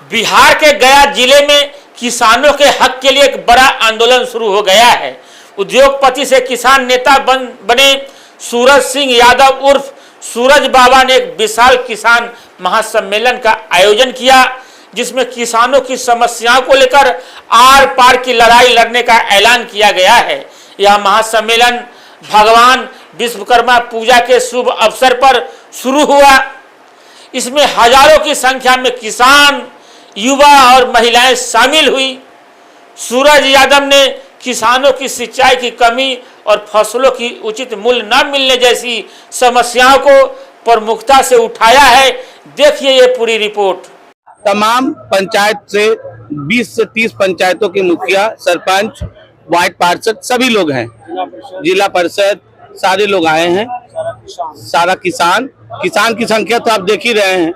बिहार के गया जिले में किसानों के हक के लिए एक बड़ा आंदोलन शुरू हो गया है। उद्योगपति से किसान नेता बने सूरज सिंह यादव उर्फ सूरज बाबा ने एक विशाल किसान महासम्मेलन का आयोजन किया, जिसमें किसानों की समस्याओं को लेकर आर पार की लड़ाई लड़ने का ऐलान किया गया है। यह महासम्मेलन भगवान विश्वकर्मा पूजा के शुभ अवसर पर शुरू हुआ। इसमें हजारों की संख्या में किसान, युवा और महिलाएं शामिल हुई। सूरज यादव ने किसानों की सिंचाई की कमी और फसलों की उचित मूल्य न मिलने जैसी समस्याओं को प्रमुखता से उठाया है। देखिए ये पूरी रिपोर्ट। तमाम पंचायत से 20 से 30 पंचायतों के मुखिया, सरपंच, वार्ड पार्षद सभी लोग हैं, जिला परिषद सारे लोग आए हैं। सारा किसान की संख्या तो आप देख ही रहे हैं।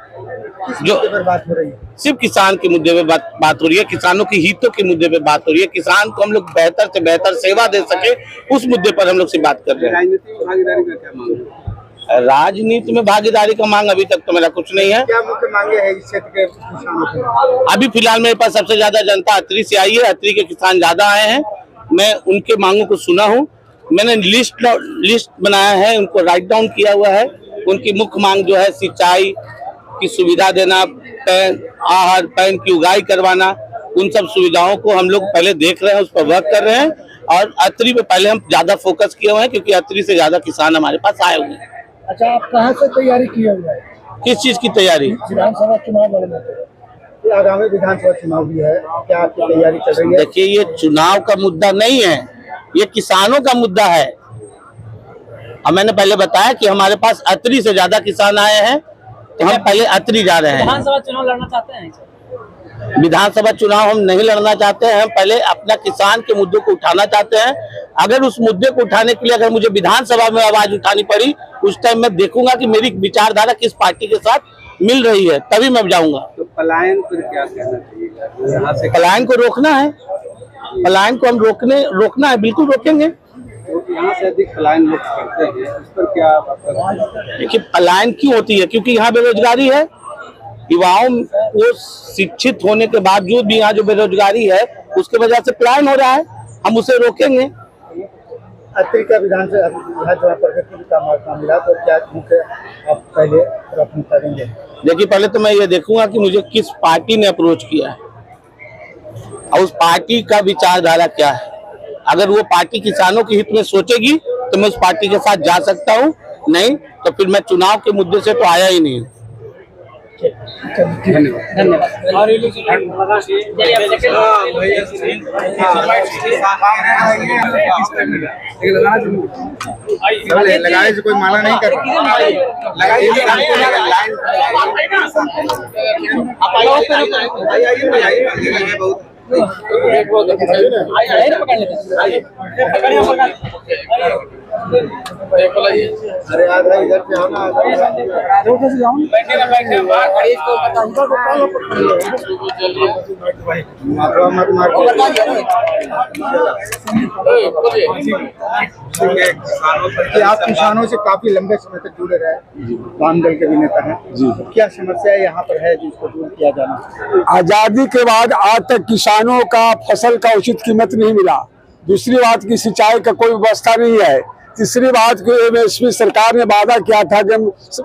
जो बात हो रही है सिर्फ किसान के मुद्दे पे बात हो रही है, किसानों के हितों के मुद्दे पे बात हो रही है। किसान को हम लोग बेहतर से बेहतर सेवा दे सके, उस मुद्दे पर हम लोग से बात कर रहे हैं। राजनीति में भागीदारी का क्या मांग है? राजनीति में भागीदारी का मांग अभी तक तो मेरा कुछ नहीं है। क्या मुख्य मांगे है इस क्षेत्र के किसानों की? अभी फिलहाल मेरे पास सबसे ज्यादा जनता अतरी से आई है। अतरी के किसान ज्यादा आए हैं। मैं उनके मांगों को सुना हूँ। मैंने लिस्ट बनाया है, उनको राइट डाउन किया हुआ है। उनकी मुख्य मांग जो है सिंचाई की सुविधा देना, आहार पैन की उगाई करवाना, उन सब सुविधाओं को हम लोग पहले देख रहे हैं, उस पर वर्क कर रहे हैं। और अतरी पे पहले हम ज्यादा फोकस किए हुए हैं, क्योंकि अतरी से ज्यादा किसान हमारे पास आए हुए हैं। अच्छा, आप कहाँ से तैयारी किए हुए हैं? किस चीज की तैयारी? विधानसभा चुनाव लड़ने के। आगामी विधानसभा चुनाव भी है, क्या आपकी तैयारी चल रही है? देखिए, ये चुनाव का मुद्दा नहीं है, ये किसानों का मुद्दा है। अब मैंने पहले बताया कि हमारे पास अतरी से ज्यादा किसान आए हैं, तो हम पहले अतरी जा रहे हैं। विधानसभा चुनाव लड़ना चाहते हैं? विधानसभा चुनाव हम नहीं लड़ना चाहते हैं। हम पहले अपना किसान के मुद्दों को उठाना चाहते हैं। अगर उस मुद्दे को उठाने के लिए अगर मुझे विधानसभा में आवाज उठानी पड़ी, उस टाइम मैं देखूंगा कि मेरी विचारधारा किस पार्टी के साथ मिल रही है, तभी मैं जाऊंगा। तो पलायन पर क्या कहना चाहिए? यहाँ से पलायन को रोकना है, पलायन को हम रोकना है, बिल्कुल रोकेंगे। तो यहाँ से अधिक पलायन लोग करते हैं, इस पर क्या? देखिए, पलायन क्यों होती है? क्योंकि यहाँ बेरोजगारी है। युवाओं को शिक्षित होने के बावजूद भी यहाँ जो बेरोजगारी है, उसके वजह से पलायन हो रहा है। हम उसे रोकेंगे। अतरी का विधानसभा प्रगति का मौका मिला तो क्या मुख्य आप पहले प्राथमिकता देंगे? देखिए, पहले तो मैं ये देखूंगा कि मुझे किस पार्टी ने अप्रोच किया है और उस पार्टी का विचारधारा क्या है। अगर वो पार्टी किसानों के हित में सोचेगी तो मैं उस पार्टी के साथ जा सकता हूँ, नहीं तो फिर मैं चुनाव के मुद्दे से तो आया ही नहीं। लगाने से कोई माना नहीं कर अरे आधा इधर से आओ ना, मत मार। आप किसानों से काफी लंबे समय तक जुड़े रहे, वाम दल के भी नेता हैं जी, क्या समस्या यहाँ पर है जिसको दूर किया जाना? आजादी के बाद आज तक किसानों का फसल का उचित कीमत नहीं मिला। दूसरी बात की सिंचाई का कोई व्यवस्था नहीं है। तीसरी बात को एमएसपी सरकार ने वादा किया था कि हम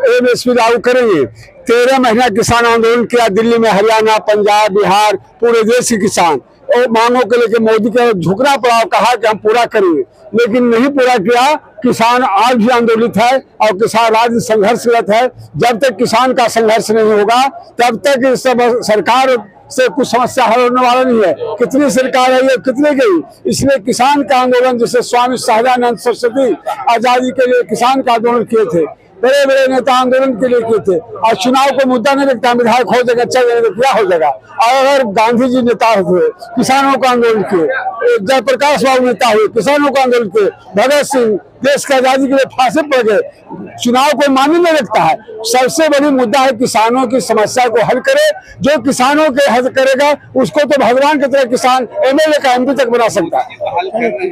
एमएसपी लागू करेंगे। 13 महीना किसान आंदोलन किया दिल्ली में, हरियाणा, पंजाब, बिहार, पूरे देश के किसान और मांगों को लेकर मोदी का झुकना पड़ा, कहा कि हम पूरा करेंगे, लेकिन नहीं पूरा किया। किसान आज भी आंदोलित है और किसान राज्य संघर्षरत है। जब तक किसान का संघर्ष नहीं होगा तब तक इस सरकार से कुछ समस्या हल होने वाला नहीं है। कितनी सरकार है ये, कितने गई? इसलिए किसान का आंदोलन, जैसे स्वामी सहजानंद सरस्वती आजादी के लिए किसान का आंदोलन किए थे, बड़े बड़े नेता आंदोलन के लिए किए थे। और चुनाव को मुद्दा नहीं रखता, विधायक हो जाएगा, अच्छा जाएगा, क्या हो जाएगा। और अगर गांधी जी नेता हुए, किसानों का आंदोलन किए, जयप्रकाश बाबू नेता हुए, किसानों का आंदोलन किए, भगत सिंह देश की आजादी के लिए फांसी पड़ गए, चुनाव को मायने नहीं रखता है। सबसे बड़ी मुद्दा है किसानों की समस्या को हल करे। जो किसानों के हल करेगा उसको तो भगवान की तरह किसान एमएलए का एमपी तक बना सकता है।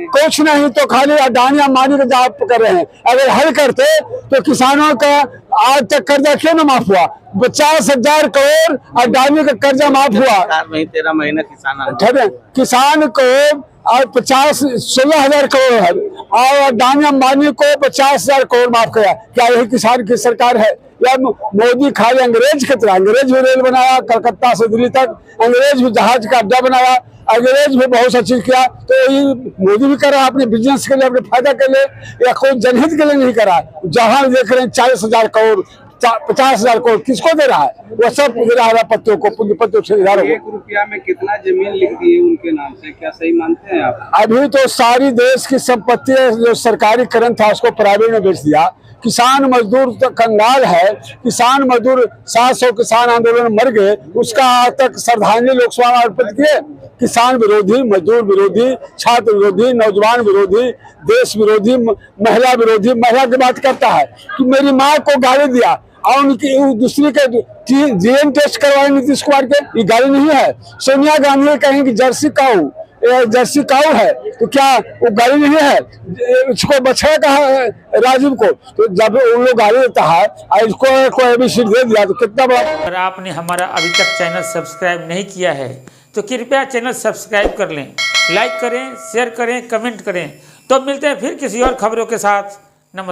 कुछ नहीं तो खाली अडानी अंबानी का जॉब कर रहे हैं। अगर हल करते तो किसानों का आज तक कर्जा क्यों ना माफ हुआ? 50,000 करोड़ अडानी का कर्जा माफ हुआ। 13 महीना किसान ठीक है, किसान को और 16,000 करोड़ है और अडानी अंबानी को 50,000 करोड़ माफ किया। क्या यही किसान की सरकार है? या मोदी खाली अंग्रेज की तरह, अंग्रेज भी रेल बनाया कलकत्ता से दिल्ली तक, अंग्रेज भी जहाज का अड्डा बनाया, अंग्रेज भी बहुत सा चीज किया, तो ये मोदी भी कर रहा है अपने बिजनेस के लिए, अपने फायदा के लिए, या कोई जनहित के लिए नहीं कर रहा है। जहां देख रहे हैं 40,000 करोड़ 50,000 करोड़ किसको दे रहा है? वो सब दे रहा है पत्तियों को, पूंजीपतियों से इधारों को। 1 रुपया में कितना जमीन लिख दी है उनके नाम से, क्या सही मानते हैं आप? अभी तो सारी देश की संपत्ति जो सरकारी करण था उसको प्राइवेट में बेच दिया। किसान मजदूर तो कंगाल है। किसान मजदूर 700 किसान आंदोलन मर गए, उसका आज तक श्रद्धांजलि लोकसभा में अर्पित किए। किसान विरोधी, मजदूर विरोधी, छात्र विरोधी, नौजवान विरोधी, देश विरोधी, महिला विरोधी, महिला की बात करता है कि मेरी माँ को गाली दिया और उनकी दूसरी के जीएन टेस्ट करवाए नीतीश कुमार के, ये गाली नहीं है। सोनिया गांधी कहेंगे जर्सी काऊ है, तो क्या वो गाली नहीं है? इसको बछड़ा कहा है राजीव को, तो जब उन लोग गाली देता है इसको कोई एबीसी दे दिया तो कितना बड़ा। अगर आपने हमारा अभी तक चैनल सब्सक्राइब नहीं किया है तो कृपया चैनल सब्सक्राइब कर लें, लाइक करें, शेयर करें, कमेंट करें। तो मिलते हैं फिर किसी और खबरों के साथ।